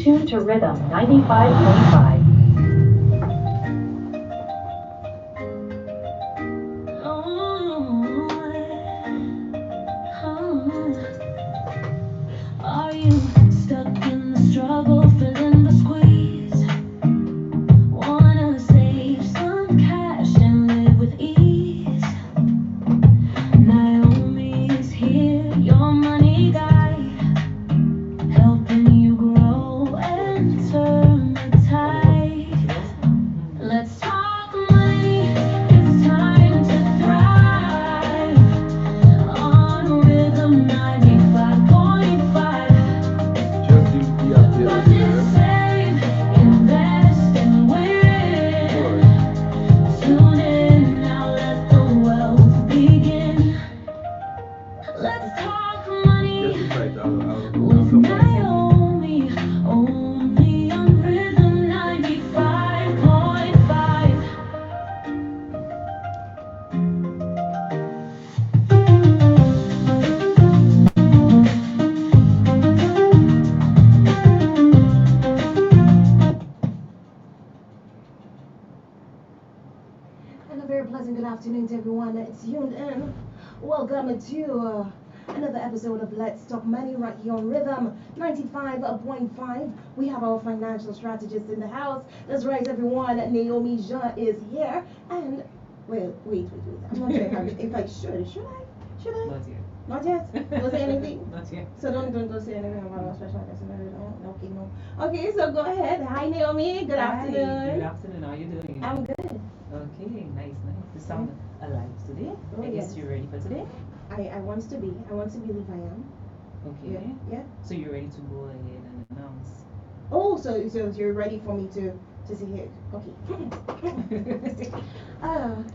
tuned to Rhythm 95.5. Are you stuck in the struggle, feeling the squeeze? Wanna save some cash and live with ease? Naomi is here, your money guide, helping you grow and turn the tide. Let's talk money, it's time to thrive on Rhythm 95.5. Budget, save, invest, and win. Tune in now, let the wealth begin. Let's talk money with Naomi, only on Rhythm 95.5. And a very pleasant good afternoon to everyone that's tuned in. Welcome to another episode of Let's Talk Money right here on Rhythm 95.5. We have our financial strategist in the house. That's right, everyone. Naomi Jean is here. And, wait. I'm not sure if I should. Should I? Should I? Not yet. Not yet? Don't say anything? Not yet. So don't say anything about our special guest. Okay, no. Okay, so go ahead. Hi, Naomi. Good afternoon. Good afternoon. How are you doing? I'm good. Okay, nice. You sound alive today. Oh, I guess yes. you're ready for today? I want to be. I want to believe I am. Okay. Yeah. So you're ready to go ahead and announce? Oh, so you're ready for me to say it? Okay.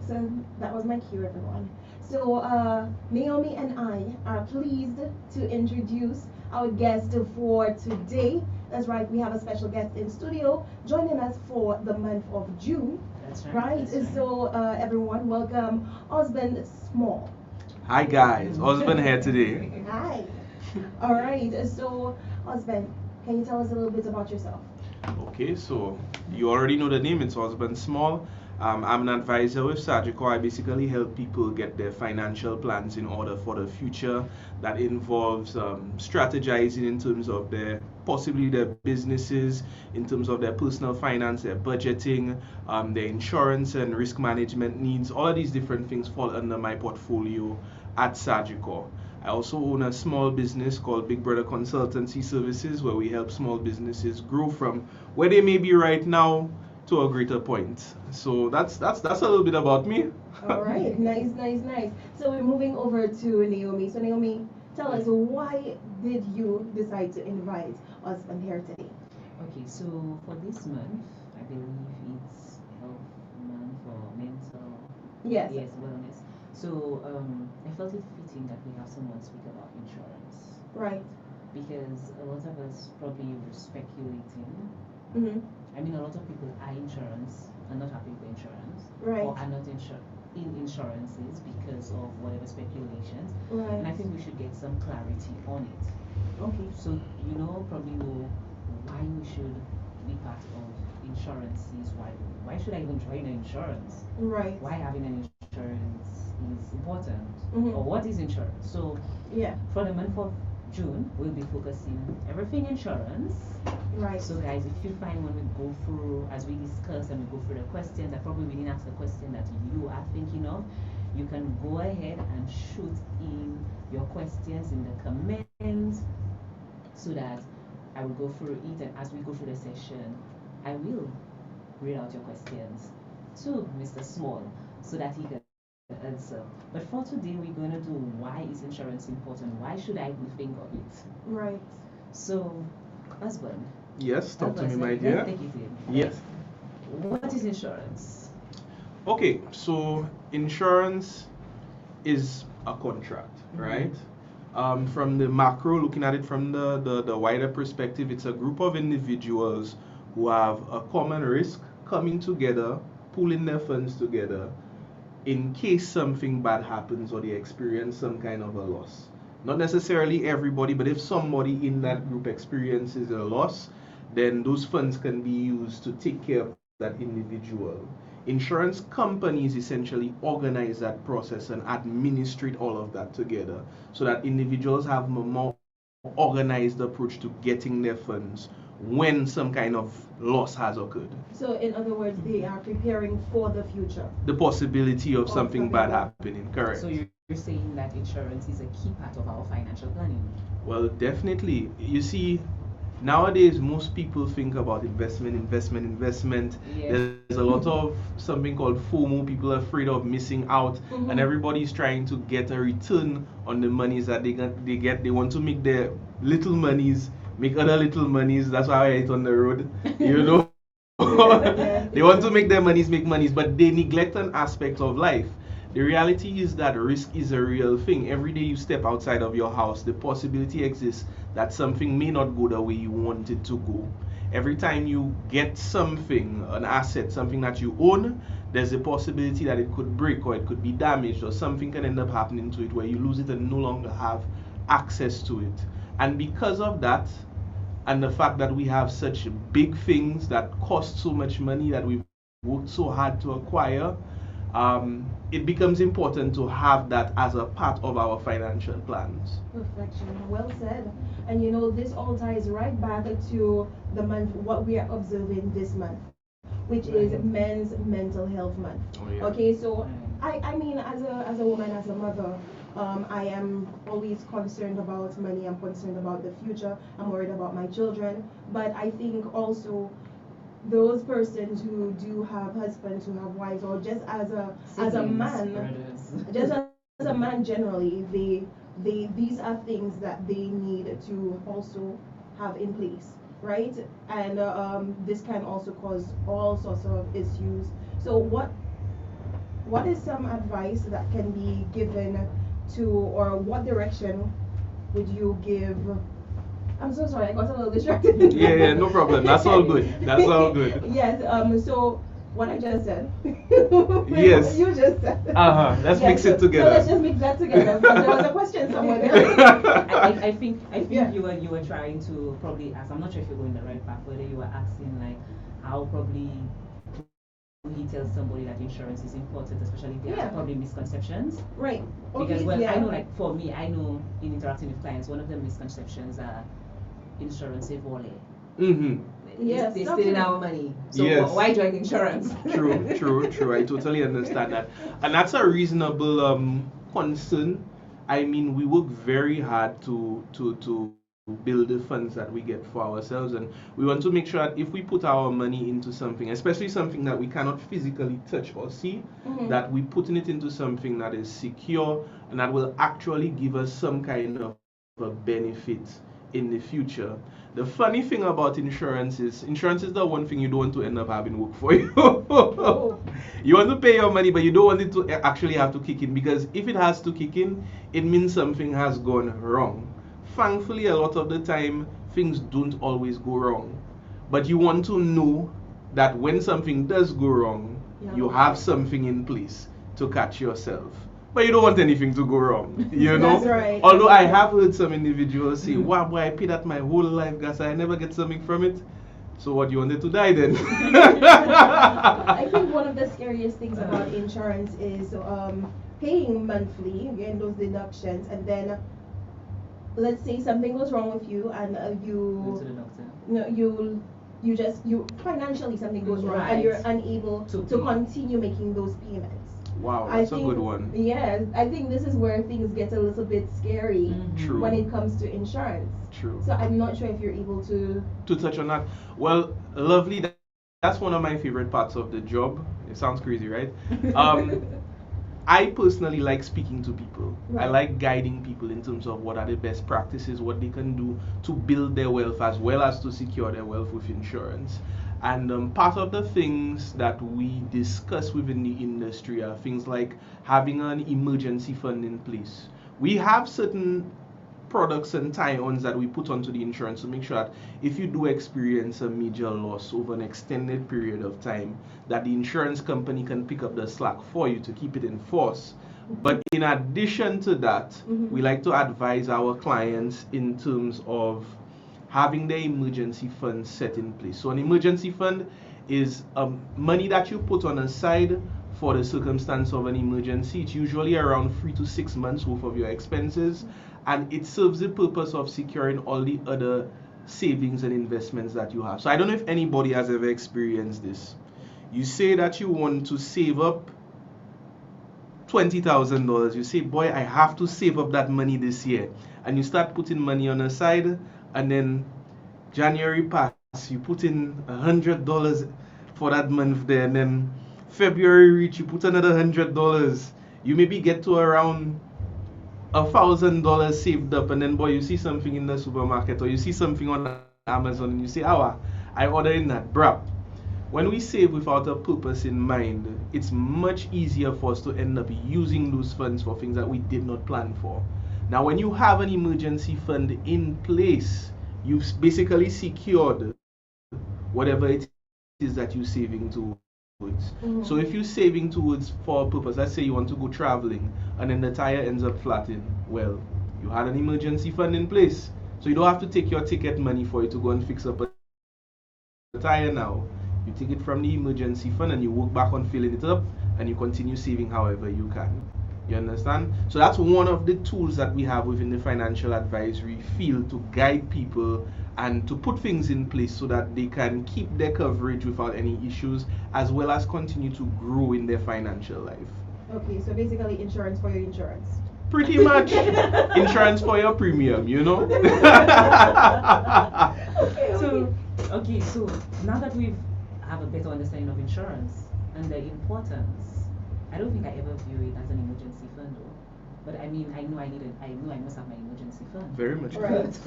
So that was my cue, everyone. So Naomi and I are pleased to introduce our guest for today. That's right. We have a special guest in studio joining us for the month of June. That's right. Right. That's right. So everyone, welcome Husband Small. Hi guys, husband here today. Hi. All right. So husband, can you tell us a little bit about yourself? Okay, so you already know the name, it's Husband Small. I'm an advisor with Sagicor. I basically help people get their financial plans in order for the future. That involves strategizing in terms of possibly their businesses, in terms of their personal finance, their budgeting, their insurance and risk management needs. All of these different things fall under my portfolio at Sagicor. I also own a small business called Big Brother Consultancy Services, where we help small businesses grow from where they may be right now to a greater point. So that's a little bit about me. All right, nice. So we're moving over to Naomi. So Naomi, tell us, why did you decide to invite us on here today? Okay, so for this month, I believe it's health month or mental Yes. wellness. So I felt it fitting that we have someone speak about insurance. Right. Because a lot of us probably were speculating. Mm-hmm. I mean, a lot of people are not happy with insurance, Right. or are not in insurances because of whatever speculations. Right. And I think we should get some clarity on it. Okay. So probably know why we should be part of insurances. Why should I even join an insurance? Right. Why having an insurance is important, Mhm. or what is insurance? So Yeah. for the month of June, we'll be focusing everything insurance. Right. So guys, if you find when we go through, as we discuss and we go through the questions, I probably didn't ask the question that you are thinking of, you can go ahead and shoot in your questions in the comments so that I will go through it, and as we go through the session, I will read out your questions to Mr. Small so that he can answer. But for today, we're going to do why is insurance important? Why should I even think of it? Right. So, husband. Yes, talk to me, my Let's dear. take it in. Yes. What is insurance? Okay, so insurance is a contract, right? From the macro, looking at it from the wider perspective, it's a group of individuals who have a common risk coming together, pooling their funds together in case something bad happens or they experience some kind of a loss. Not necessarily everybody, but if somebody in that group experiences a loss, then those funds can be used to take care of that individual. Insurance companies essentially organize that process and administrate all of that together so that individuals have a more organized approach to getting their funds when some kind of loss has occurred. So, in other words, they are preparing for the future. The possibility of something bad bad. happening, correct? So you're saying that insurance is a key part of our financial planning. Well, definitely. You see, nowadays most people think about investment. Yeah. There's a lot of something called FOMO. People are afraid of missing out, Mhm. and everybody's trying to get a return on the monies that they get. They want to make their little monies, make other little monies. That's why I hate on the road, you know. They want to make their monies make monies, but they neglect an aspect of life. The reality is that risk is a real thing. Every day you step outside of your house, the possibility exists that something may not go the way you want it to go. Every time you get something, an asset, something that you own, there's a possibility that it could break or it could be damaged or something can end up happening to it where you lose it and no longer have access to it. And because of that, and the fact that we have such big things that cost so much money that we've worked so hard to acquire, it becomes important to have that as a part of our financial plans. Perfection. Well said. And you know, this all ties right back to the month, what we are observing this month, which is Men's Mental Health Month. Oh, yeah. Okay, so I mean, as a woman, as a mother, I am always concerned about money. I'm concerned about the future. I'm worried about my children. But I think also those persons who do have husbands, who have wives, or just as a Siblings, man, brothers. just as a man generally, these are things that they need to also have in place, right? And this can also cause all sorts of issues. So what is some advice that can be given to, or what direction would you give? I'm so sorry, I got a little distracted. Yeah, no problem. That's all good. That's all good. Yes, so what I just said. Yes. What you just said. Let's Yes, mix it So together. let's just mix that together. But there was a question somewhere there. I think Yeah. you were trying to probably ask. I'm not sure if you're going the right path. Whether you were asking like how probably he tells somebody that insurance is important, especially if they Yeah. have probably misconceptions. Right. Because Okay, well, yeah. I know like for me, I know in interacting with clients, one of the misconceptions are insurance is volley. Mm-hmm. Yes, They stop stealing it. our money. So Yes. why join insurance? True. I totally understand that, and that's a reasonable concern. I mean, we work very hard to build the funds that we get for ourselves, and we want to make sure that if we put our money into something, especially something that we cannot physically touch or see, Mhm. that we putting it into something that is secure and that will actually give us some kind of a benefit in the future. The funny thing about insurance is the one thing you don't want to end up having work for you. Oh. You want to pay your money, but you don't want it to actually have to kick in, because if it has to kick in, it means something has gone wrong. Thankfully, a lot of the time, things don't always go wrong. But you want to know that when something does go wrong, Yeah. you have something in place to catch yourself. But you don't want anything to go wrong, you know? That's right. Although I have heard some individuals say, wow, boy, I paid that my whole life, guys, I never get something from it. So what, you wanted to die then? I think one of the scariest things about insurance is paying monthly, getting those deductions, and then let's say something goes wrong with you, and Go you to the doctor. no you financially something goes wrong, and Right. you're unable To to pay. continue making those payments. Wow, I that's a think, good one. Yes, I think this is where things get a little bit scary True. when it comes to insurance. True. So I'm not sure if you're able to. To touch on that, well, lovely. That's one of my favorite parts of the job. It sounds crazy, right? I personally like speaking to people. I Right. like guiding people in terms of what are the best practices, what they can do to build their wealth as well as to secure their wealth with insurance. And part of the things that we discuss within the industry are things like having an emergency fund in place. We have certain products and tie-ons that we put onto the insurance to make sure that if you do experience a major loss over an extended period of time, that the insurance company can pick up the slack for you to keep it in force. But in addition to that, Mhm. we like to advise our clients in terms of having the emergency fund set in place. So an emergency fund is money that you put on a side for the circumstance of an emergency. It's usually around 3 to 6 months worth of your expenses, and it serves the purpose of securing all the other savings and investments that you have. So I don't know if anybody has ever experienced this. You say that you want to save up $20,000. You say, boy, I have to save up that money this year. And you start putting money on the side, and then January pass, you put in $100 for that month there, and then February reach, you put another $100. You maybe get to around $1,000 saved up, and then boy, you see something in the supermarket, or you see something on Amazon, and you say, I order in that, bruh. When we save without a purpose in mind, it's much easier for us to end up using those funds for things that we did not plan for. Now, when you have an emergency fund in place, you've basically secured whatever it is that you're saving towards. So if you're saving towards for a purpose, let's say you want to go traveling and then the tire ends up flattening, well, you had an emergency fund in place. So you don't have to take your ticket money for you to go and fix up a tire now. You take it from the emergency fund and you work back on filling it up, and you continue saving however you can. You understand? So that's one of the tools that we have within the financial advisory field to guide people and to put things in place so that they can keep their coverage without any issues, as well as continue to grow in their financial life. Okay, so basically insurance for your insurance. Pretty much insurance for your premium, you know? So now that we have a better understanding of insurance and the importance, I don't think I ever view it as an emergency fund though. But I mean, I know I must have my emergency fund. Very much. Right.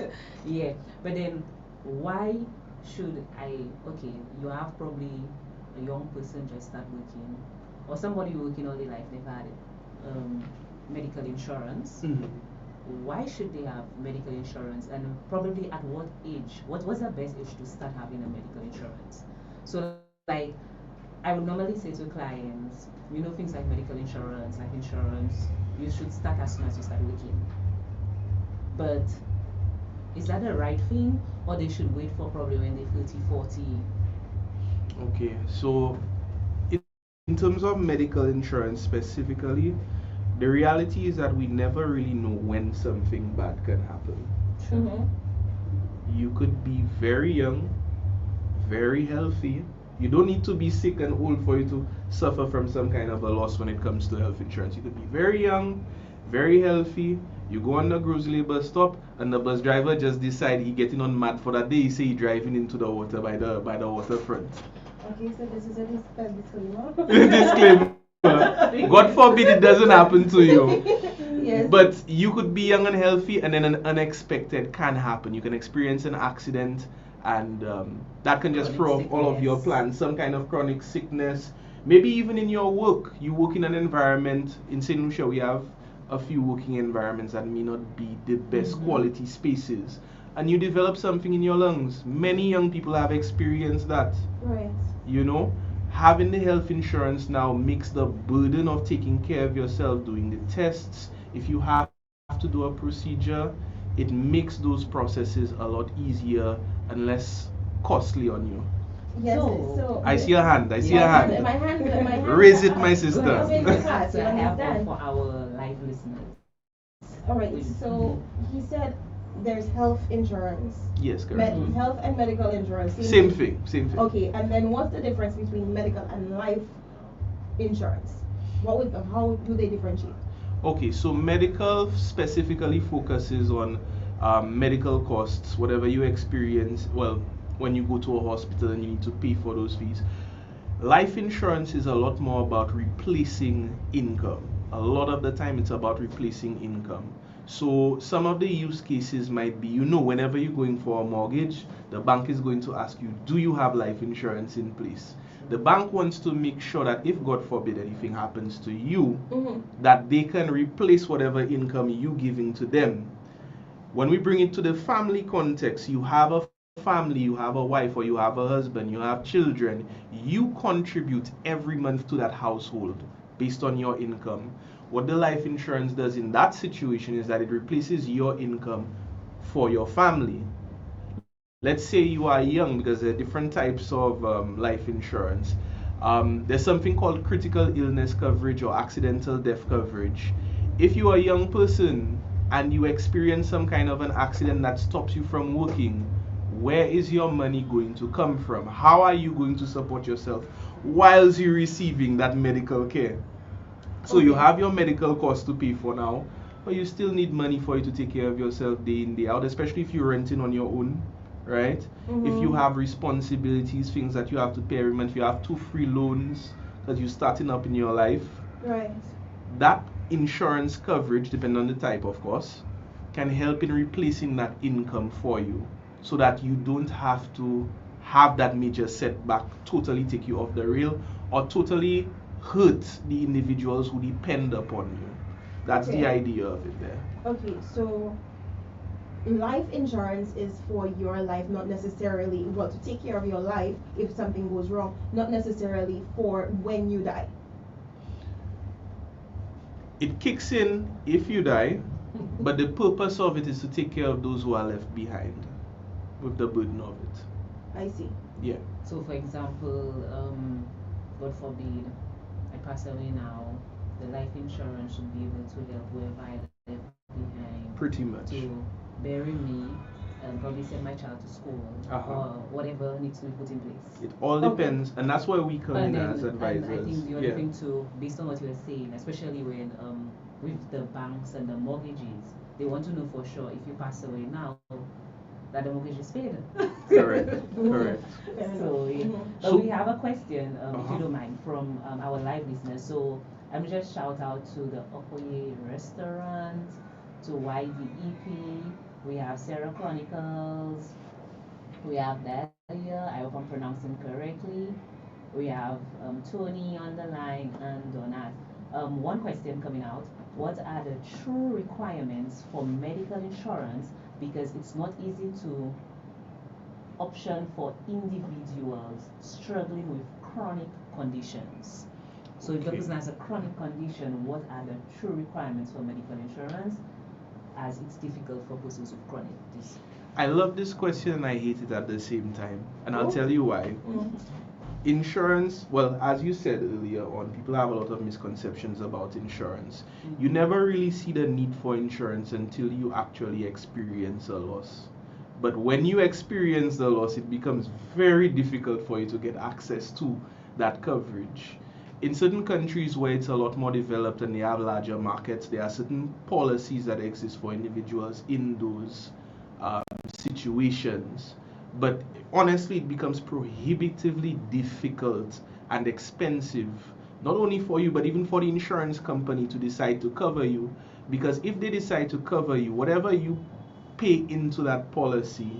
Yeah, but then why should okay, you have probably a young person just start working, or somebody working all their life, they've had medical insurance. Why should they have medical insurance, and probably at what age? What's the best age to start having a medical insurance? So like, I would normally say to clients, things like medical insurance, life insurance, you should start as soon as you start working. But is that the right thing, or they should wait for probably when they're 30, 40? Okay, so in terms of medical insurance specifically, the reality is that we never really know when something bad can happen. You could be very young, very healthy. You don't need to be sick and old for you to suffer from some kind of a loss when it comes to health insurance. You could be very young, very healthy. You go on the grocery bus stop, and the bus driver just decide he getting on mad for that day. He say he driving into the water by the waterfront. Okay, so this is a disclaimer. Disclaimer. God forbid it doesn't happen to you. Yes. But you could be young and healthy, and then an unexpected can happen. You can experience an accident, and that can just throw off all of your plans. Some kind of chronic sickness. Maybe even in your work. You work in an environment. In Saint Lucia, we have a few working environments that may not be the best quality spaces. And you develop something in your lungs. Many young people have experienced that. Right. Having the health insurance now makes the burden of taking care of yourself, doing the tests, if you have to do a procedure, it makes those processes a lot easier and less costly on you. Yes, So, I see a hand. I see a hand. My hand. Raise it, my sister. Go ahead. So I have one understand? for our live listeners. All right, so he said there's health insurance. Yes, correct. Health and medical insurance. Same thing. Okay, and then what's the difference between medical and life insurance? How do they differentiate? Okay, so medical specifically focuses on medical costs, whatever you experience, when you go to a hospital and you need to pay for those fees. Life insurance is a lot more about replacing income. A lot of the time it's about replacing income. So some of the use cases might be, whenever you're going for a mortgage, the bank is going to ask you, do you have life insurance in place? The bank wants to make sure that if God forbid anything happens to you, that they can replace whatever income you giving to them. When we bring it to the family context, you have a family, you have a wife, or you have a husband, you have children, you contribute every month to that household based on your income. What the life insurance does in that situation is that it replaces your income for your family. let's say you are young, because there are different types of life insurance. There's something called critical illness coverage or accidental death coverage. If you are a young person and you experience some kind of an accident that stops you from working, where is your money going to come from? How are you going to support yourself whilst you're receiving that medical care? So you Okay. have your medical costs to pay for now, but you still need money for you to take care of yourself day in, day out, especially if you're renting on your own, right? If you Mhm. have responsibilities, things that you have to pay every month, you have two free loans because you're starting up in your life, Right. that insurance coverage, depending on the type, of course, can help in replacing that income for you so that you don't have to have that major setback totally take you off the rail or totally hurt the individuals who depend upon you. That's the Okay. idea of it there. Okay, so life insurance is for your life, not necessarily, well, to take care of your life if something goes wrong, not necessarily for when you die. It kicks in if you die, but the purpose of it is to take care of those who are left behind with the burden of it. I see. Yeah. So, for example, God forbid, I pass away now, the life insurance should be able to help whoever I left behind Pretty much. to bury me and probably send my child to school or whatever needs to be put in place. It all Okay. depends, and that's why we come in And as then, and I advisors. think the other Yeah. thing too, based on what you were saying, especially when with the banks and the mortgages, they want to know for sure if you pass away now that the mortgage is paid. Correct. Mhm. Correct. Fair enough. So, yeah. Mhm. So- We have a question, if Uh-huh. you don't mind, from our live listeners. So I'm just shout out to the Okoye Restaurant, to YDEP. We have Sarah Chronicles. We have Dahlia. I hope I'm pronouncing correctly. We have Tony on the line and Donat. One question coming out: what are the true requirements for medical insurance? Because it's not easy to option for individuals struggling with chronic conditions. So if the Okay. person has a chronic condition, what are the true requirements for medical insurance, as it's difficult for persons with chronic disease? I love this question and I hate it at the same time, and I'll Oh. tell you why. Mhm. Insurance, well, as you said earlier on, people have a lot of misconceptions about insurance. Mhm. You never really see the need for insurance until you actually experience a loss. But when you experience the loss, it becomes very difficult for you to get access to that coverage. In certain countries where it's a lot more developed and they have larger markets, there are certain policies that exist for individuals in those situations. But honestly, it becomes prohibitively difficult and expensive, not only for you, but even for the insurance company to decide to cover you. Because if they decide to cover you, whatever you pay into that policy,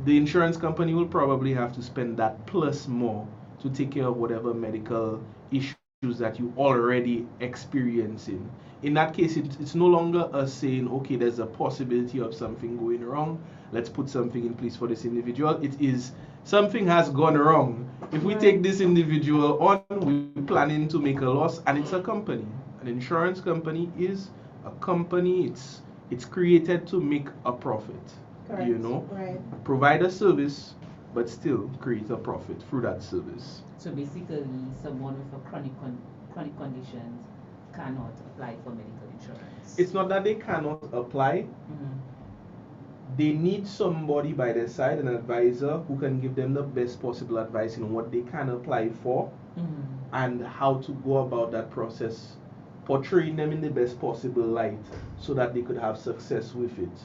the insurance company will probably have to spend that plus more to take care of whatever medical issues that you already experiencing. In that case, it's no longer us saying, okay, there's a possibility of something going wrong, let's put something in place for this individual. It is something has gone wrong. If we take this individual on, we're planning to make a loss, and it's a company. An insurance company is a company. It's created to make a profit. Correct. You know, Right. provide a service, but still create a profit through that service. So basically, someone with a chronic conditions cannot apply for medical insurance. It's not that they cannot apply. They need somebody by their side, an advisor who can give them the best possible advice in what they can apply for and how to go about that process, portraying them in the best possible light so that they could have success with it.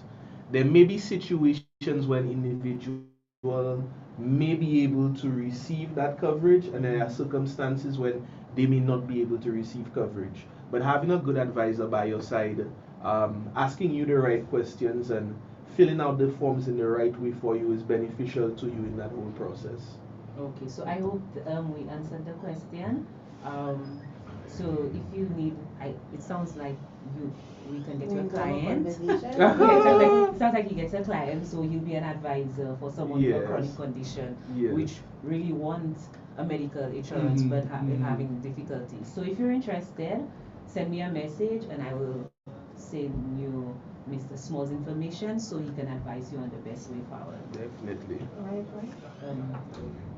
There may be situations when individual may be able to receive that coverage, and there are circumstances when they may not be able to receive coverage. But having a good advisor by your side, asking you the right questions and filling out the forms in the right way for you is beneficial to you in that whole process. Okay, so I hope we answered the question. So if you need, it sounds like we can get you a We've done a client. conversation. Yeah, it sounds like you get a client, so you'll be an advisor for someone with a Yes. chronic condition, Yes. which really wants a medical insurance but Mhm. having difficulties. So if you're interested, send me a message and I will send you Mr. Small's information so he can advise you on the best way forward. Definitely. Right. Um,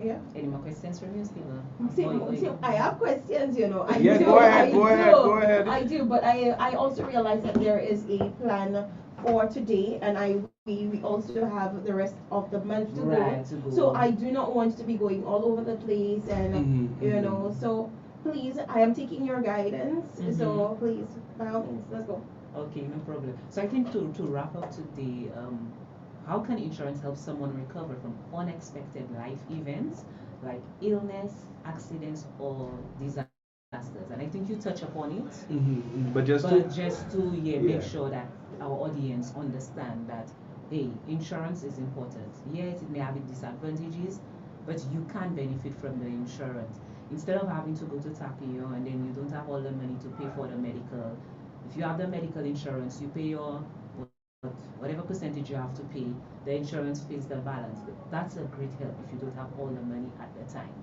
Yeah. any more questions from you, Stella? See, I have questions, you know. I Yeah, do, go ahead, I go do. ahead, go ahead. I do, but I also realize that there is a plan for today, and we also have the rest of the month to Right, go. to go. So I do not want to be going all over the place, and you know. So please, I am taking your guidance. So please, by all means, let's go. Okay, no problem. So I think to wrap up today, how can insurance help someone recover from unexpected life events like illness, accidents, or disasters? And I think you touch upon it. But just But to just to Yeah. make sure that our audience understand that hey, insurance is important. Yes, it may have its disadvantages, but you can benefit from the insurance. Instead of having to go to Tapio and then you don't have all the money to pay for the medical. If you have the medical insurance, you pay your whatever percentage you have to pay, the insurance pays the balance. That's a great help if you don't have all the money at the time.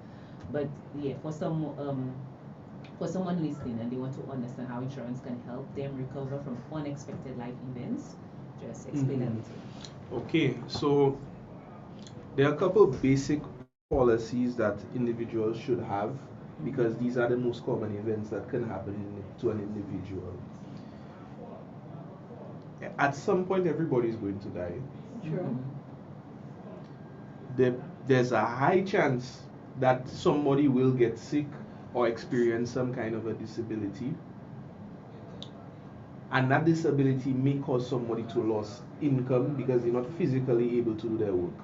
But yeah, for someone listening and they want to understand how insurance can help them recover from unexpected life events, just explain a little. Okay, so there are a couple of basic policies that individuals should have because these are the most common events that can happen to an individual. At some point, everybody's going to die. True. There's a high chance that somebody will get sick or experience some kind of a disability, and that disability may cause somebody to lose income because they're not physically able to do their work.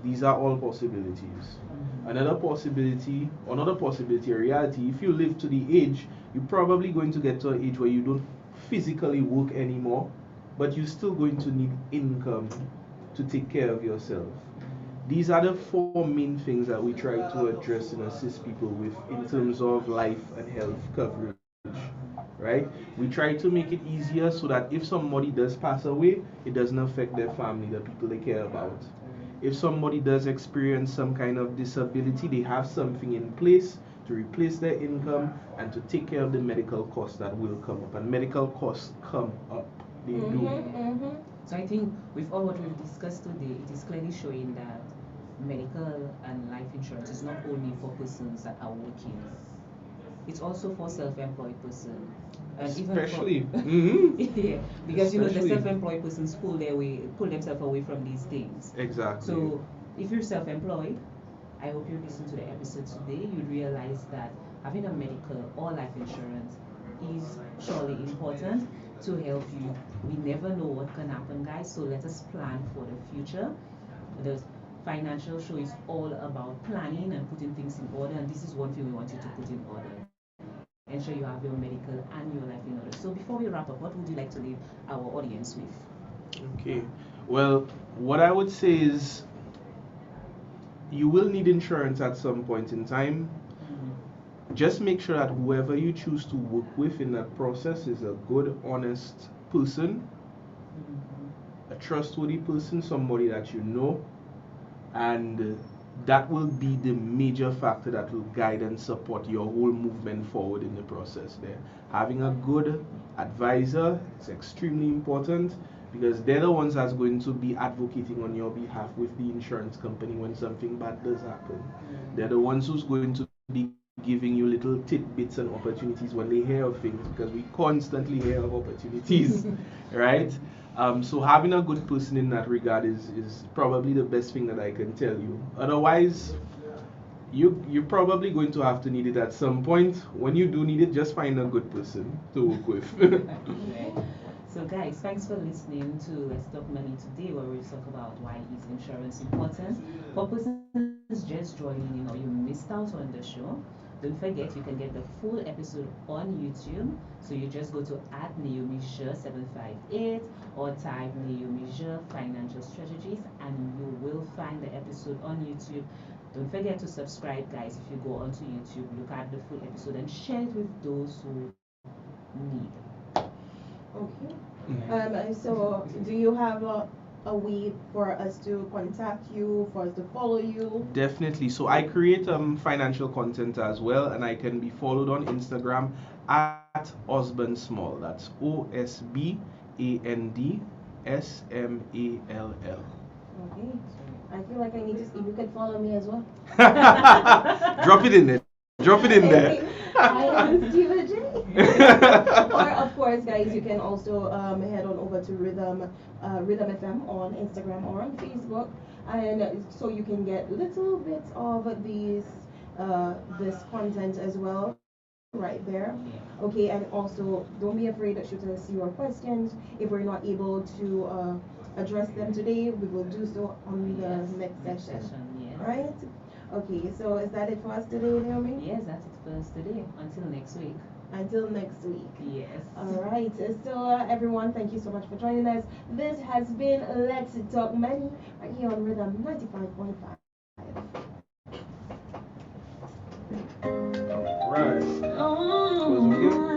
These are all possibilities. Another possibility, a reality, if you live to the age, you're probably going to get to an age where you don't physically work anymore, but you're still going to need income to take care of yourself. These are the four main things that we try to address and assist people with in terms of life and health coverage. Right? We try to make it easier so that if somebody does pass away, it doesn't affect their family, the people they care about. If somebody does experience some kind of disability, they have something in place to replace their income and to take care of the medical costs that will come up. And medical costs come up. They do. So I think with all what we've discussed today, it is clearly showing that medical and life insurance is not only for persons that are working. It's also for self-employed person. And Especially. Yeah, because you know the Especially. self-employed persons pull themselves away from these things. Exactly. So if you're self-employed, I hope you listen to the episode today. You realize that having a medical or life insurance is surely important to help you. We never know what can happen, guys. So let us plan for the future. The financial show is all about planning and putting things in order, and this is one thing we want you to put in order. Ensure you have your medical and your life in order. So before we wrap up, what would you like to leave our audience with? Okay. Well, what I would say is you will need insurance at some point in time. Just make sure that whoever you choose to work with in that process is a good, honest person, a trustworthy person, somebody that you know, and that will be the major factor that will guide and support your whole movement forward in the process there. Having a good advisor is extremely important because they're the ones that's going to be advocating on your behalf with the insurance company when something bad does happen. They're the ones who's going to be giving you little tidbits and opportunities when they hear of things because we constantly hear of opportunities, right? So having a good person in that regard is probably the best thing that I can tell you. Otherwise, you're probably going to have to need it at some point. When you do need it, just find a good person to work with. So guys, thanks for listening to Let's Talk Money today, where we talk about why is insurance important. For persons just joining in or you missed out on the show, don't forget you can get the full episode on YouTube. So you just go to @Naomi758 or type Naomi Financial Strategies and you will find the episode on YouTube. Don't forget to subscribe, guys. If you go onto YouTube, look at the full episode and share it with those who need. Okay. So do you have a way for us to contact you, for us to follow you? Definitely. So I create financial content as well, and I can be followed on Instagram at Osborn Small. That's OSBAN ANDSMALL. Okay. I feel like I need to see if you could follow me as well. Drop it in there. Drop it in there. I am Stephen J. Or of course, guys, you can also head on over to Rhythm FM on Instagram or on Facebook, and so you can get little bits of this content as well. Right there. Okay, and also don't be afraid to shoot us your questions. If we're not able to address them today, we will do so on the next session. Yes. Right? Okay, so is that it for us today, Naomi? Yes, that's it for us today. Until next week. Until next week. Yes. Alright, so everyone, thank you so much for joining us. This has been Let's Talk Money right here on Rhythm 95.5. Right. Oh,